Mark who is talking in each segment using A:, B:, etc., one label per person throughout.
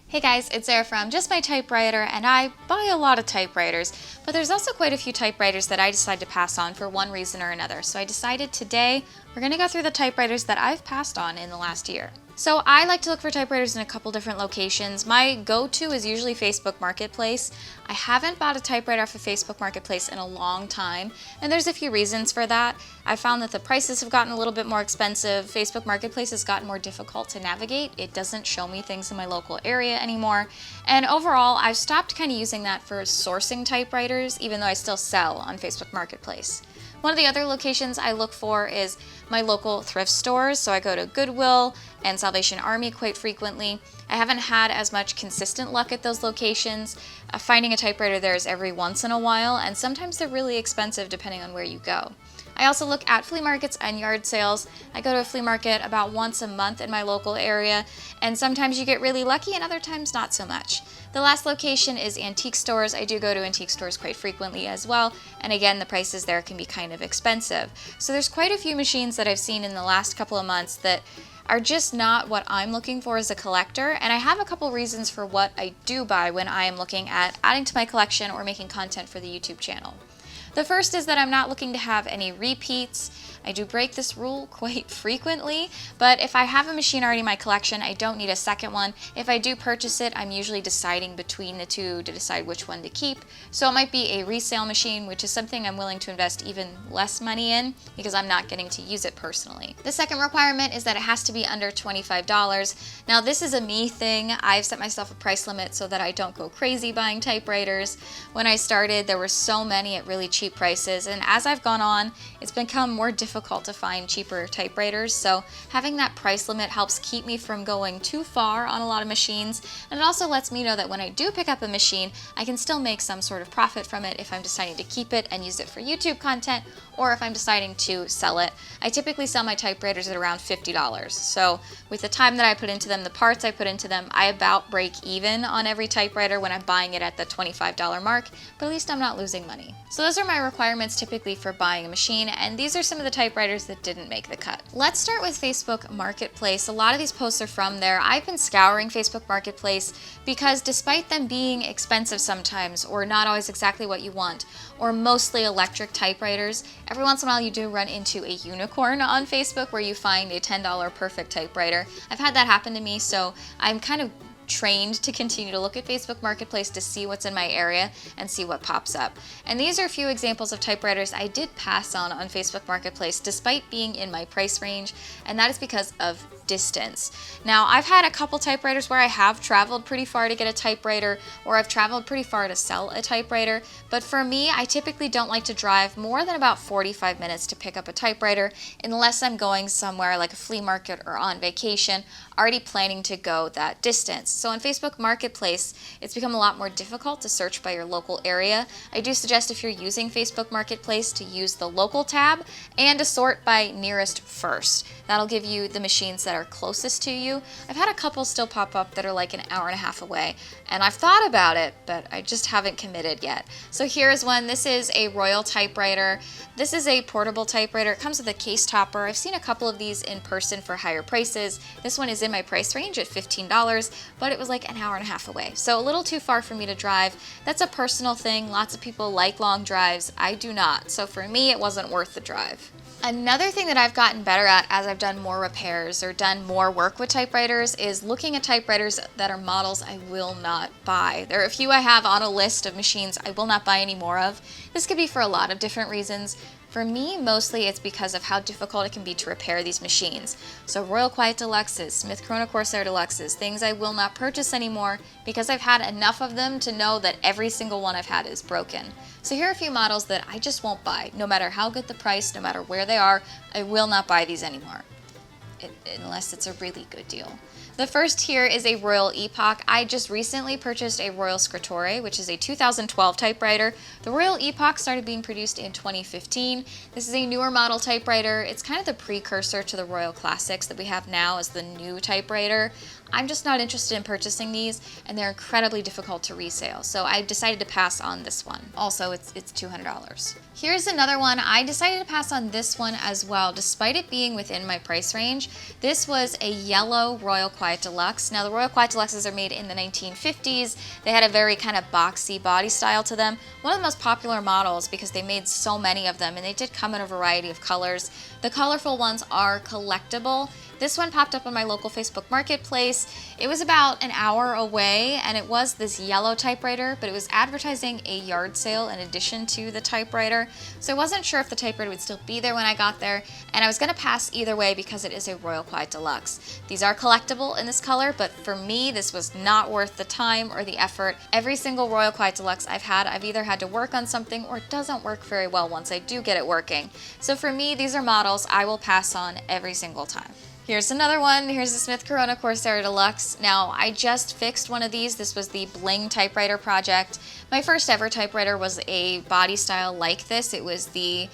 A: Hey guys, it's Sarah from Just My Typewriter, and I buy a lot of typewriters, but there's also quite a few typewriters that I decide to pass on for one reason or another. So I decided today we're going to go through the typewriters that I've passed on in the last year. So I like to look for typewriters in a couple different locations. My go-to is usually Facebook Marketplace. I haven't bought a typewriter off of Facebook Marketplace in a long time, and there's a few reasons for that. I found that the prices have gotten a little bit more expensive. Facebook Marketplace has gotten more difficult to navigate. It doesn't show me things in my local area anymore. And overall, I've stopped kind of using that for sourcing typewriters, even though I still sell on Facebook Marketplace. One of the other locations I look for is my local thrift stores. So I go to Goodwill and Salvation Army quite frequently. I haven't had as much consistent luck at those locations. Finding a typewriter there is every once in a while, and sometimes they're really expensive depending on where you go. I also look at flea markets and yard sales. I go to a flea market about once a month in my local area, and sometimes you get really lucky and other times not so much. The last location is antique stores. I do go to antique stores quite frequently as well, and again, the prices there can be kind of expensive. So there's quite a few machines that I've seen in the last couple of months that are just not what I'm looking for as a collector, and I have a couple reasons for what I do buy when I am looking at adding to my collection or making content for the YouTube channel. The first is that I'm not looking to have any repeats. I do break this rule quite frequently, but if I have a machine already in my collection, I don't need a second one. If I do purchase it, I'm usually deciding between the two to decide which one to keep. So it might be a resale machine, which is something I'm willing to invest even less money in because I'm not getting to use it personally. The second requirement is that it has to be under $25. Now this is a me thing. I've set myself a price limit so that I don't go crazy buying typewriters. When I started, there were so many at really cheap prices, and as I've gone on, it's become more difficult to find cheaper typewriters, so having that price limit helps keep me from going too far on a lot of machines, and it also lets me know that when I do pick up a machine, I can still make some sort of profit from it if I'm deciding to keep it and use it for YouTube content, or if I'm deciding to sell it. I typically sell my typewriters at around $50, so with the time that I put into them, the parts I put into them, I about break even on every typewriter when I'm buying it at the $25 mark, but at least I'm not losing money. So those are my requirements typically for buying a machine, and these are some of the typewriters that didn't make the cut. Let's start with Facebook Marketplace. A lot of these posts are from there. I've been scouring Facebook Marketplace because despite them being expensive sometimes, or not always exactly what you want, or mostly electric typewriters, every once in a while you do run into a unicorn on Facebook where you find a $10 perfect typewriter. I've had that happen to me, so I'm kind of trained to continue to look at Facebook Marketplace to see what's in my area and see what pops up. And these are a few examples of typewriters I did pass on Facebook Marketplace despite being in my price range, and that is because of distance. Now, I've had a couple typewriters where I have traveled pretty far to get a typewriter, or I've traveled pretty far to sell a typewriter, but for me, I typically don't like to drive more than about 45 minutes to pick up a typewriter unless I'm going somewhere like a flea market or on vacation, already planning to go that distance. So on Facebook Marketplace, it's become a lot more difficult to search by your local area. I do suggest if you're using Facebook Marketplace to use the local tab and to sort by nearest first. That'll give you the machines that are closest to you. I've had a couple still pop up that are like an hour and a half away, and I've thought about it, but I just haven't committed yet. So here's one. This is a Royal typewriter. This is a portable typewriter. It comes with a case topper. I've seen a couple of these in person for higher prices. This one is in my price range at $15, but it was like an hour and a half away. So a little too far for me to drive. That's a personal thing. Lots of people like long drives. I do not. So for me, it wasn't worth the drive. Another thing that I've gotten better at as I've done more repairs or done more work with typewriters is looking at typewriters that are models I will not buy. There are a few I have on a list of machines I will not buy any more of. This could be for a lot of different reasons. For me, mostly it's because of how difficult it can be to repair these machines. So Royal Quiet Deluxes, Smith Corona Corsair Deluxes, things I will not purchase anymore because I've had enough of them to know that every single one I've had is broken. So here are a few models that I just won't buy. No matter how good the price, no matter where they are, I will not buy these anymore. Unless it's a really good deal. The first here is a Royal Epoch. I just recently purchased a Royal Scrittore, which is a 2012 typewriter. The Royal Epoch started being produced in 2015. This is a newer model typewriter. It's kind of the precursor to the Royal Classics that we have now as the new typewriter. I'm just not interested in purchasing these, and they're incredibly difficult to resale. So I decided to pass on this one. Also, it's $200. Here's another one. I decided to pass on this one as well, despite it being within my price range. This was a yellow Royal Quiet Deluxe. Now, the Royal Quiet Deluxes are made in the 1950s. They had a very kind of boxy body style to them. One of the most popular models because they made so many of them, and they did come in a variety of colors. The colorful ones are collectible. This one popped up on my local Facebook Marketplace. It was about an hour away, and it was this yellow typewriter, but it was advertising a yard sale in addition to the typewriter. So I wasn't sure if the typewriter would still be there when I got there, and I was gonna pass either way because it is a Royal Quiet Deluxe. These are collectible in this color, but for me, this was not worth the time or the effort. Every single Royal Quiet Deluxe I've had, I've either had to work on something or it doesn't work very well once I do get it working. So for me, these are models I will pass on every single time. Here's another one. Here's the Smith Corona Corsair Deluxe. Now, I just fixed one of these. This was the Bling typewriter project. My first ever typewriter was a body style like this. It was the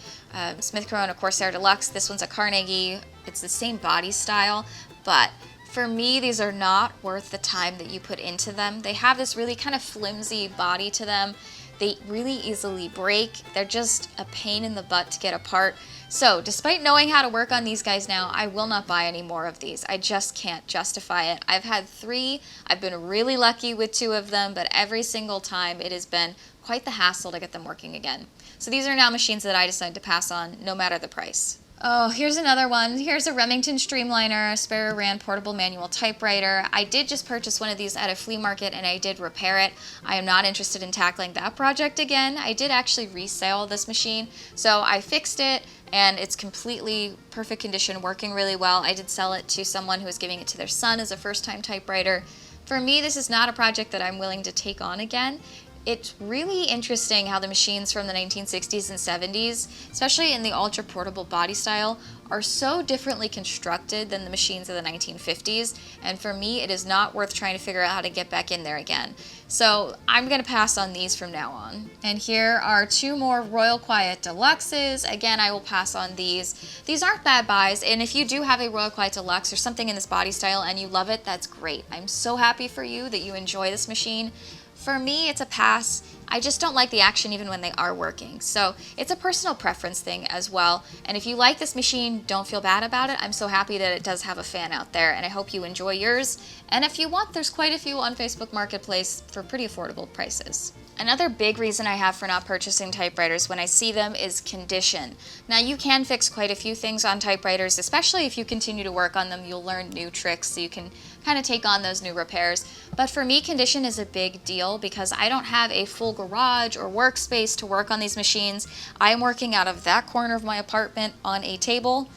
A: Smith Corona Corsair Deluxe. This one's a Carnegie. It's the same body style, but for me, these are not worth the time that you put into them. They have this really kind of flimsy body to them. They really easily break. They're just a pain in the butt to get apart. So despite knowing how to work on these guys now, I will not buy any more of these. I just can't justify it. I've had 3. I've been really lucky with 2 of them, but every single time it has been quite the hassle to get them working again. So these are now machines that I decided to pass on no matter the price. Oh, here's another one. Here's a Remington Streamliner, a Sparrow Rand portable manual typewriter. I did just purchase one of these at a flea market and I did repair it. I am not interested in tackling that project again. I did actually resell this machine, so I fixed it and it's completely perfect condition, working really well. I did sell it to someone who was giving it to their son as a first-time typewriter. For me, this is not a project that I'm willing to take on again. It's really interesting how the machines from the 1960s and 70s, especially in the ultra portable body style, are so differently constructed than the machines of the 1950s, and for me it is not worth trying to figure out how to get back in there again. So I'm going to pass on these from now on. And here are 2 more Royal Quiet Deluxes. Again, I will pass on these. These aren't bad buys, and if you do have a Royal Quiet Deluxe or something in this body style and you love it, that's great. I'm so happy for you that you enjoy this machine. For me, it's a pass. I just don't like the action even when they are working. So it's a personal preference thing as well. And if you like this machine, don't feel bad about it. I'm so happy that it does have a fan out there, and I hope you enjoy yours. And if you want, there's quite a few on Facebook Marketplace for pretty affordable prices. Another big reason I have for not purchasing typewriters when I see them is condition. Now, you can fix quite a few things on typewriters, especially if you continue to work on them. You'll learn new tricks so you can kind of take on those new repairs. But for me, condition is a big deal because I don't have a full garage or workspace to work on these machines. I am working out of that corner of my apartment on a table.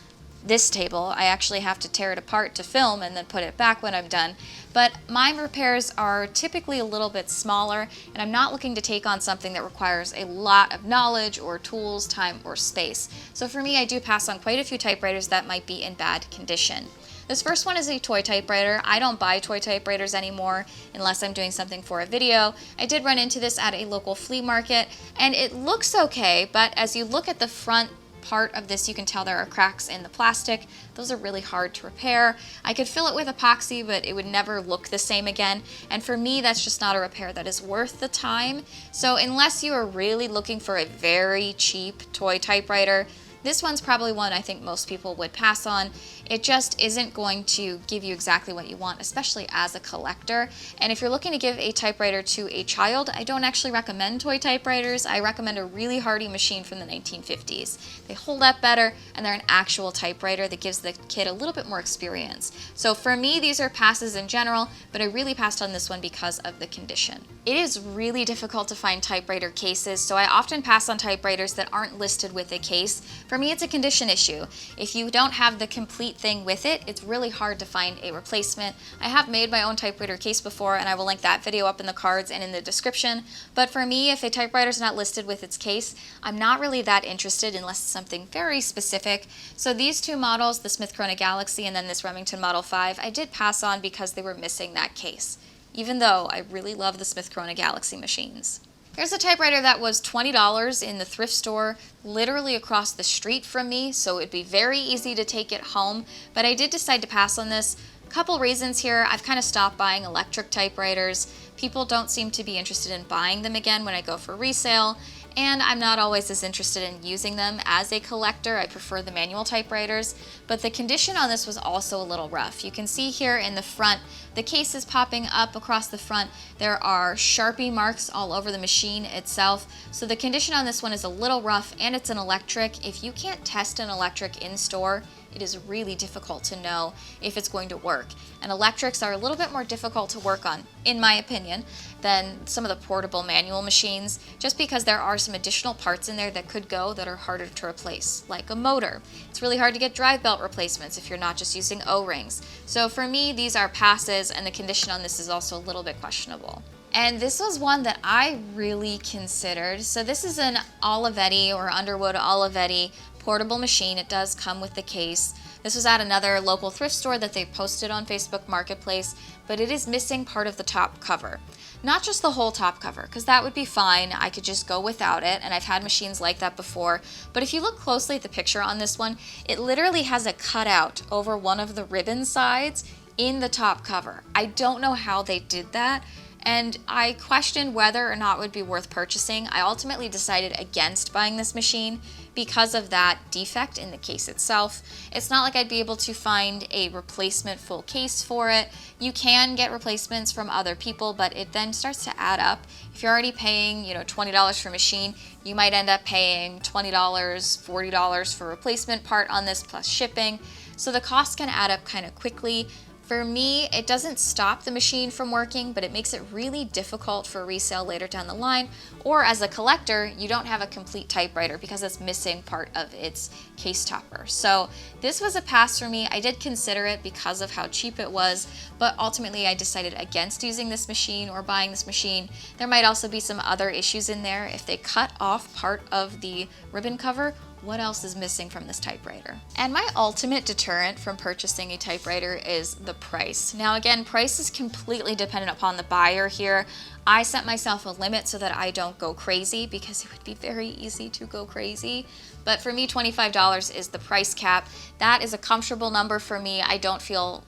A: This table, I actually have to tear it apart to film and then put it back when I'm done. But my repairs are typically a little bit smaller, and I'm not looking to take on something that requires a lot of knowledge or tools, time, or space. So for me, I do pass on quite a few typewriters that might be in bad condition. This first one is a toy typewriter. I don't buy toy typewriters anymore unless I'm doing something for a video. I did run into this at a local flea market, and it looks okay, but as you look at the front part of this, you can tell there are cracks in the plastic. Those are really hard to repair. I could fill it with epoxy, but it would never look the same again. And for me, that's just not a repair that is worth the time. So unless you are really looking for a very cheap toy typewriter, this one's probably one I think most people would pass on. It just isn't going to give you exactly what you want, especially as a collector. And if you're looking to give a typewriter to a child, I don't actually recommend toy typewriters. I recommend a really hardy machine from the 1950s. They hold up better, and they're an actual typewriter that gives the kid a little bit more experience. So for me, these are passes in general, but I really passed on this one because of the condition. It is really difficult to find typewriter cases, so I often pass on typewriters that aren't listed with a case. For me, it's a condition issue. If you don't have the complete thing with it, it's really hard to find a replacement. I have made my own typewriter case before, and I will link that video up in the cards and in the description. But for me, if a typewriter is not listed with its case, I'm not really that interested unless it's something very specific. So these 2 models, the Smith Corona Galaxy and then this Remington Model 5, I did pass on because they were missing that case, even though I really love the Smith Corona Galaxy machines. Here's a typewriter that was $20 in the thrift store literally across the street from me, so it'd be very easy to take it home, but I did decide to pass on this Couple reasons here. I've kind of stopped buying electric typewriters. People don't seem to be interested in buying them again when I go for resale, and I'm not always as interested in using them as a collector. I prefer the manual typewriters, but the condition on this was also a little rough. You can see here in the front, the case is popping up across the front. There are Sharpie marks all over the machine itself. So the condition on this one is a little rough, and it's an electric. If you can't test an electric in store, it is really difficult to know if it's going to work. And electrics are a little bit more difficult to work on, in my opinion, than some of the portable manual machines, just because there are some additional parts in there that could go that are harder to replace, like a motor. It's really hard to get drive belt replacements if you're not just using O-rings. So for me, these are passes, and the condition on this is also a little bit questionable. And this was one that I really considered. So this is an Olivetti or Underwood Olivetti portable machine. It does come with the case. This was at another local thrift store that they posted on Facebook Marketplace, but it is missing part of the top cover. Not just the whole top cover, because that would be fine. I could just go without it, and I've had machines like that before. But if you look closely at the picture on this one, it literally has a cutout over one of the ribbon sides in the top cover. I don't know how they did that, and I questioned whether or not it would be worth purchasing. I ultimately decided against buying this machine because of that defect in the case itself. It's not like I'd be able to find a replacement full case for it. You can get replacements from other people, but it then starts to add up. If you're already paying, $20 for a machine, you might end up paying $20, $40 for a replacement part on this plus shipping. So the cost can add up kind of quickly. For me, it doesn't stop the machine from working, but it makes it really difficult for resale later down the line. Or as a collector, you don't have a complete typewriter because it's missing part of its case topper. So this was a pass for me. I did consider it because of how cheap it was, but ultimately I decided against using this machine or buying this machine. There might also be some other issues in there. If they cut off part of the ribbon cover, what else is missing from this typewriter? And my ultimate deterrent from purchasing a typewriter is the price. Now again, price is completely dependent upon the buyer here. I set myself a limit so that I don't go crazy, because it would be very easy to go crazy. But for me, $25 is the price cap. That is a comfortable number for me. I don't feel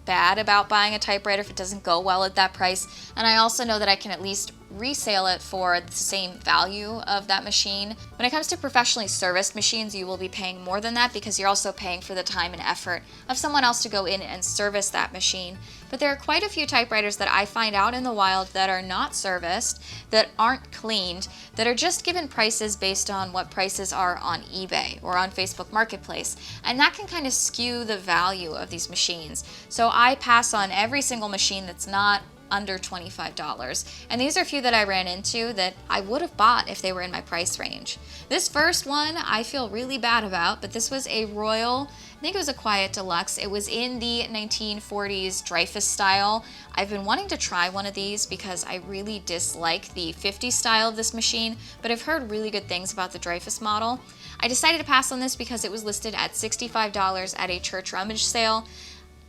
A: bad about buying a typewriter if it doesn't go well at that price. And I also know that I can at least resale it for the same value of that machine. When it comes to professionally serviced machines, you will be paying more than that because you're also paying for the time and effort of someone else to go in and service that machine. But there are quite a few typewriters that I find out in the wild that are not serviced, that aren't cleaned, that are just given prices based on what prices are on eBay or on Facebook Marketplace. And that can kind of skew the value of these machines. So I pass on every single machine that's not under $25. And these are a few that I ran into that I would have bought if they were in my price range. This first one I feel really bad about, but this was a Royal, I think it was a Quiet Deluxe. It was in the 1940s Dreyfus style. I've been wanting to try one of these because I really dislike the 50s style of this machine, but I've heard really good things about the Dreyfus model. I decided to pass on this because it was listed at $65 at a church rummage sale.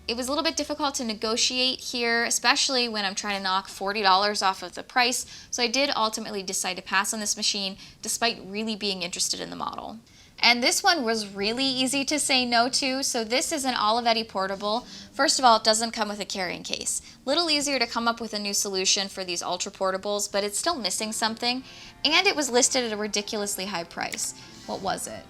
A: It was a little bit difficult to negotiate here, especially when I'm trying to knock $40 off of the price, so I did ultimately decide to pass on this machine despite really being interested in the model. And this one was really easy to say no to. So this is an Olivetti portable. First of all, it doesn't come with a carrying case. Little easier to come up with a new solution for these ultra portables, but it's still missing something. And it was listed at a ridiculously high price. What was it?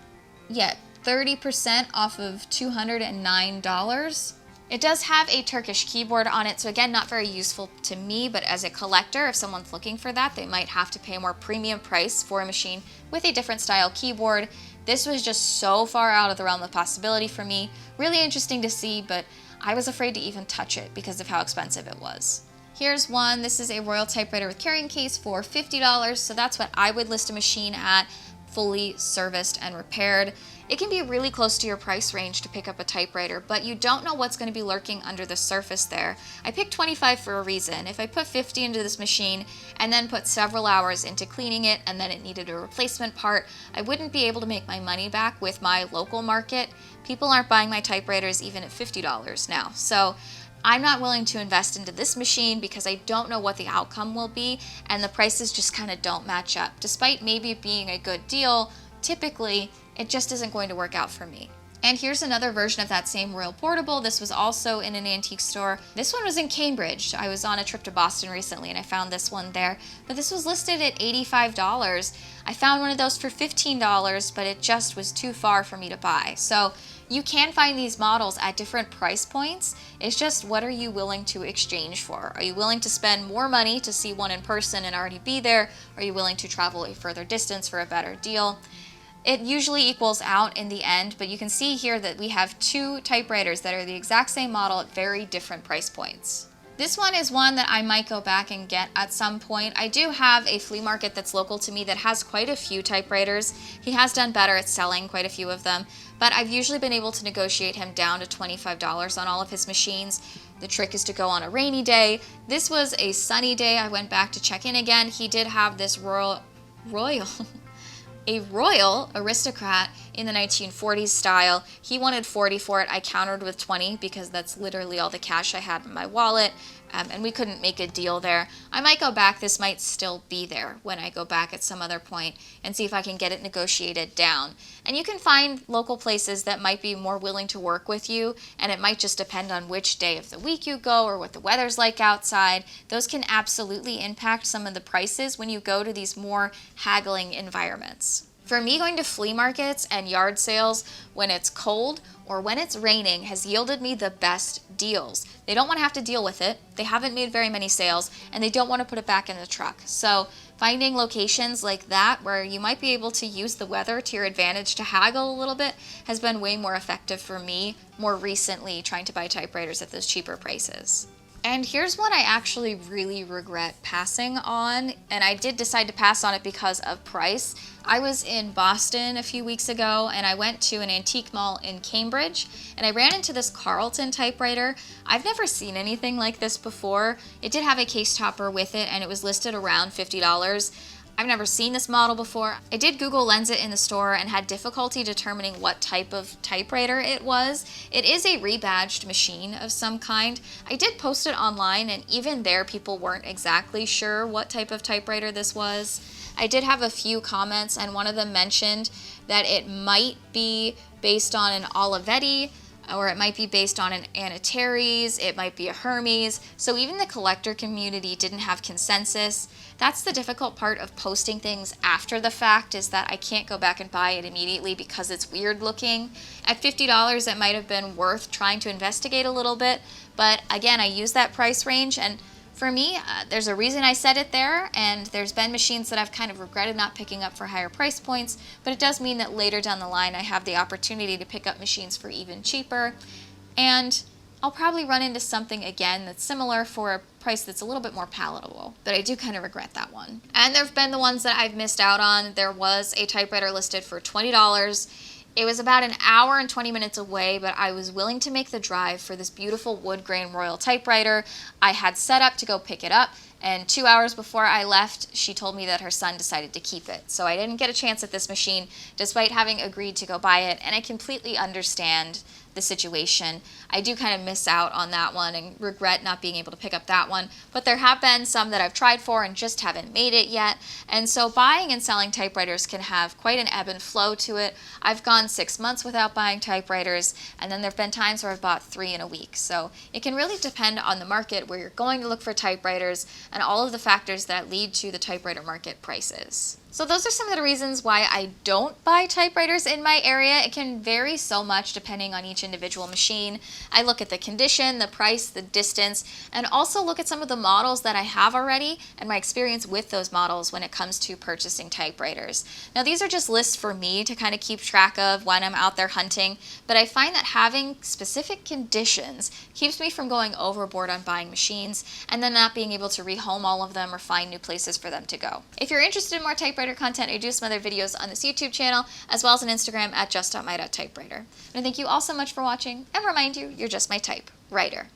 A: Yeah, 30% off of $209. It does have a Turkish keyboard on it, so again, not very useful to me, but as a collector, if someone's looking for that, they might have to pay a more premium price for a machine with a different style keyboard. This was just so far out of the realm of possibility for me. Really interesting to see, but I was afraid to even touch it because of how expensive it was. Here's one. This is a Royal typewriter with carrying case for $50, so that's what I would list a machine at, fully serviced and repaired. It can be really close to your price range to pick up a typewriter, but you don't know what's going to be lurking under the surface there. I picked $25 for a reason. If I put $50 into this machine and then put several hours into cleaning it and then it needed a replacement part, I wouldn't be able to make my money back with my local market. People aren't buying my typewriters even at $50 now. So I'm not willing to invest into this machine because I don't know what the outcome will be, and the prices just kind of don't match up. Despite maybe it being a good deal, typically it just isn't going to work out for me. And here's another version of that same Royal Portable. This was also in an antique store. This one was in Cambridge. I was on a trip to Boston recently and I found this one there. But this was listed at $85. I found one of those for $15, but it just was too far for me to buy. So you can find these models at different price points. It's just, what are you willing to exchange for? Are you willing to spend more money to see one in person and already be there? Are you willing to travel a further distance for a better deal? It usually equals out in the end, but you can see here that we have two typewriters that are the exact same model at very different price points. This one is one that I might go back and get at some point. I do have a flea market that's local to me that has quite a few typewriters. He has done better at selling quite a few of them, but I've usually been able to negotiate him down to $25 on all of his machines. The trick is to go on a rainy day. This was a sunny day. I went back to check in again. He did have this a Royal Aristocrat in the 1940s style. He wanted $40 for it. I countered with $20 because that's literally all the cash I had in my wallet, and we couldn't make a deal there. I might go back. This might still be there when I go back at some other point and see if I can get it negotiated down. And you can find local places that might be more willing to work with you, and it might just depend on which day of the week you go or what the weather's like outside. Those can absolutely impact some of the prices when you go to these more haggling environments. For me, going to flea markets and yard sales when it's cold or when it's raining has yielded me the best deals. They don't want to have to deal with it, they haven't made very many sales, and they don't want to put it back in the truck. So finding locations like that where you might be able to use the weather to your advantage to haggle a little bit has been way more effective for me more recently, trying to buy typewriters at those cheaper prices. And here's one I actually really regret passing on, and I did decide to pass on it because of price. I was in Boston a few weeks ago and I went to an antique mall in Cambridge and I ran into this Carlton typewriter. I've never seen anything like this before. It did have a case topper with it and it was listed around $50. I've never seen this model before. I did Google Lens it in the store and had difficulty determining what type of typewriter it was. It is a rebadged machine of some kind. I did post it online and even there people weren't exactly sure what type of typewriter this was. I did have a few comments and one of them mentioned that it might be based on an Olivetti, or it might be based on an Antares, it might be a Hermes. So even the collector community didn't have consensus. That's the difficult part of posting things after the fact, is that I can't go back and buy it immediately because it's weird looking. At $50, it might have been worth trying to investigate a little bit, but again, I use that price range, and for me, there's a reason I set it there, and there's been machines that I've kind of regretted not picking up for higher price points, but it does mean that later down the line I have the opportunity to pick up machines for even cheaper, and I'll probably run into something again that's similar for a price that's a little bit more palatable, but I do kind of regret that one. And there have been the ones that I've missed out on. There was a typewriter listed for $20. It was about an hour and 20 minutes away, but I was willing to make the drive for this beautiful wood grain Royal typewriter. I had set up to go pick it up, and 2 hours before I left, she told me that her son decided to keep it. So I didn't get a chance at this machine, despite having agreed to go buy it, and I completely understand the situation. I do kind of miss out on that one and regret not being able to pick up that one, but there have been some that I've tried for and just haven't made it yet. And so buying and selling typewriters can have quite an ebb and flow to it. I've gone 6 months without buying typewriters, and then there have been times where I've bought 3 in a week. So it can really depend on the market where you're going to look for typewriters and all of the factors that lead to the typewriter market prices. So those are some of the reasons why I don't buy typewriters in my area. It can vary so much depending on each individual machine. I look at the condition, the price, the distance, and also look at some of the models that I have already and my experience with those models when it comes to purchasing typewriters. Now these are just lists for me to kind of keep track of when I'm out there hunting, but I find that having specific conditions keeps me from going overboard on buying machines and then not being able to rehome all of them or find new places for them to go. If you're interested in more typewriter content, I do some other videos on this YouTube channel, as well as on Instagram at just.my.typewriter. And I thank you all so much for watching, and remind you, you're just my typewriter.